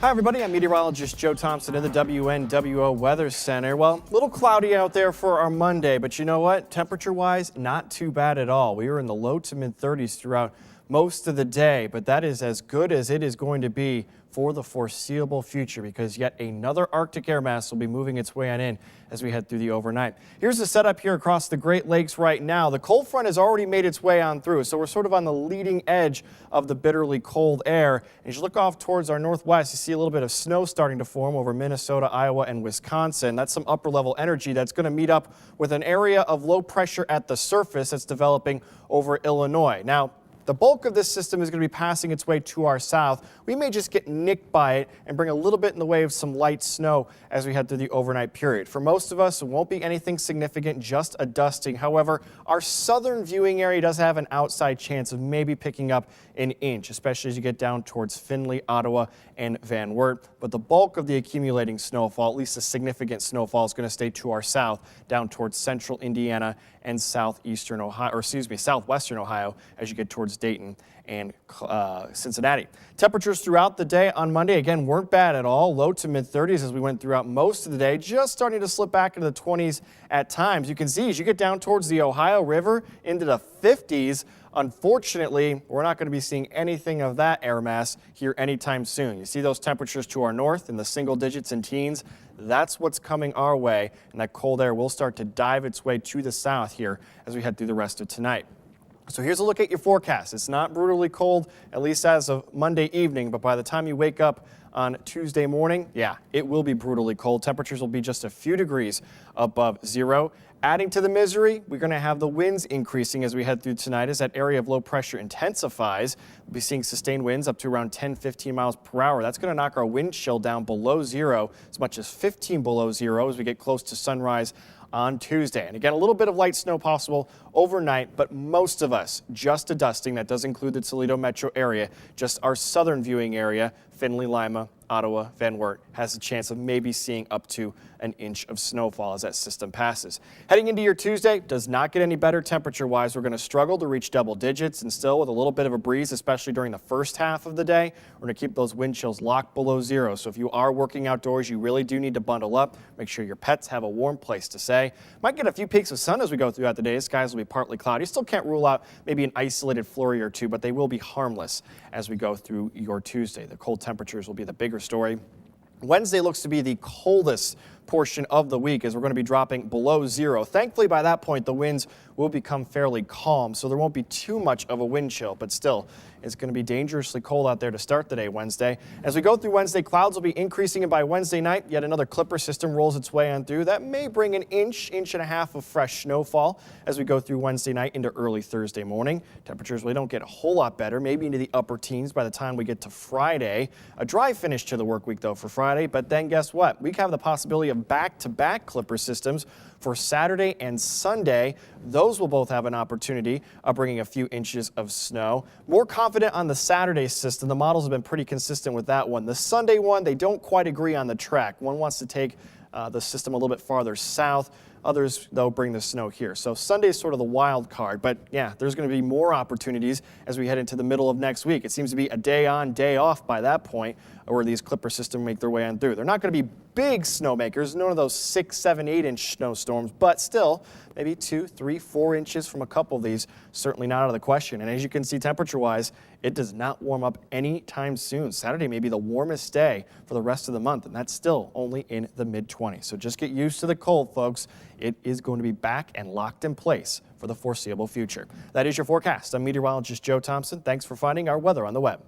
Hi everybody, I'm meteorologist Joe Thompson in the WNWO Weather Center. Well, a little cloudy out there for our Monday, but you know what? Temperature-wise, not too bad at all. We were in the low to mid 30s throughout most of the day, but that is as good as it is going to be for the foreseeable future because yet another Arctic air mass will be moving its way on in as we head through the overnight. Here's the setup here across the Great Lakes right now. The cold front has already made its way on through, so we're sort of on the leading edge of the bitterly cold air. As you look off towards our northwest, you see a little bit of snow starting to form over Minnesota, Iowa, and Wisconsin. That's some upper level energy that's going to meet up with an area of low pressure at the surface that's developing over Illinois. Now, the bulk of this system is going to be passing its way to our south. We may just get nicked by it and bring a little bit in the way of some light snow as we head through the overnight period. For most of us, it won't be anything significant, just a dusting. However, our southern viewing area does have an outside chance of maybe picking up an inch, especially as you get down towards Findlay, Ottawa, and Van Wert. But the bulk of the accumulating snowfall, at least a significant snowfall, is going to stay to our south, down towards central Indiana and southwestern Ohio as you get towards Dayton and Cincinnati. Temperatures throughout the day on Monday, again, weren't bad at all. Low to mid 30s as we went throughout most of the day, just starting to slip back into the 20s at times. You can see as you get down towards the Ohio River into the 50s, unfortunately, we're not going to be seeing anything of that air mass here anytime soon. You see those temperatures to our north in the single digits and teens. That's what's coming our way, and that cold air will start to dive its way to the south here as we head through the rest of tonight. So here's a look at your forecast. It's not brutally cold, at least as of Monday evening, but by the time you wake up on Tuesday morning, yeah, it will be brutally cold. Temperatures will be just a few degrees above zero. Adding to the misery, we're going to have the winds increasing as we head through tonight as that area of low pressure intensifies. We'll be seeing sustained winds up to around 10-15 miles per hour. That's going to knock our wind chill down below zero, as much as 15 below zero as we get close to sunrise on Tuesday. And again, a little bit of light snow possible overnight, but most of us, just a dusting. That does include the Toledo metro area. Just our southern viewing area, Findlay, Lima, Ottawa, Van Wert, has a chance of maybe seeing up to an inch of snowfall as that system passes. Heading into your Tuesday, does not get any better temperature-wise. We're going to struggle to reach double digits and still with a little bit of a breeze, especially during the first half of the day. We're going to keep those wind chills locked below zero. So if you are working outdoors, you really do need to bundle up. Make sure your pets have a warm place to stay. Might get a few peaks of sun as we go throughout the day. Skies will be partly cloudy. Still can't rule out maybe an isolated flurry or two, but they will be harmless as we go through your Tuesday. The cold temperatures will be the bigger story. Wednesday looks to be the coldest portion of the week as we're going to be dropping below zero. Thankfully, by that point, the winds will become fairly calm, so there won't be too much of a wind chill, but still, it's going to be dangerously cold out there to start the day Wednesday. As we go through Wednesday, clouds will be increasing, and by Wednesday night, yet another clipper system rolls its way on through. That may bring an inch and a half of fresh snowfall as we go through Wednesday night into early Thursday morning. Temperatures really don't get a whole lot better, maybe into the upper teens by the time we get to Friday. A dry finish to the work week, though, for Friday, but then guess what? We have the possibility of back-to-back clipper systems for Saturday and Sunday. Those will both have an opportunity of bringing a few inches of snow. More confident on the Saturday system. The models have been pretty consistent with that one. The Sunday one, they don't quite agree on the track. One wants to take the system a little bit farther south. Others, though, bring the snow here. So Sunday is sort of the wild card. But yeah, there's going to be more opportunities as we head into the middle of next week. It seems to be a day on, day off by that point where these clipper systems make their way on through. They're not going to be big snowmakers, none of those 6, 7, 8-inch snowstorms, but still maybe 2, 3, 4 inches from a couple of these, certainly not out of the question. And as you can see temperature-wise, it does not warm up anytime soon. Saturday may be the warmest day for the rest of the month, and that's still only in the mid-20s. So just get used to the cold, folks. It is going to be back and locked in place for the foreseeable future. That is your forecast. I'm meteorologist Joe Thompson. Thanks for finding our weather on the web.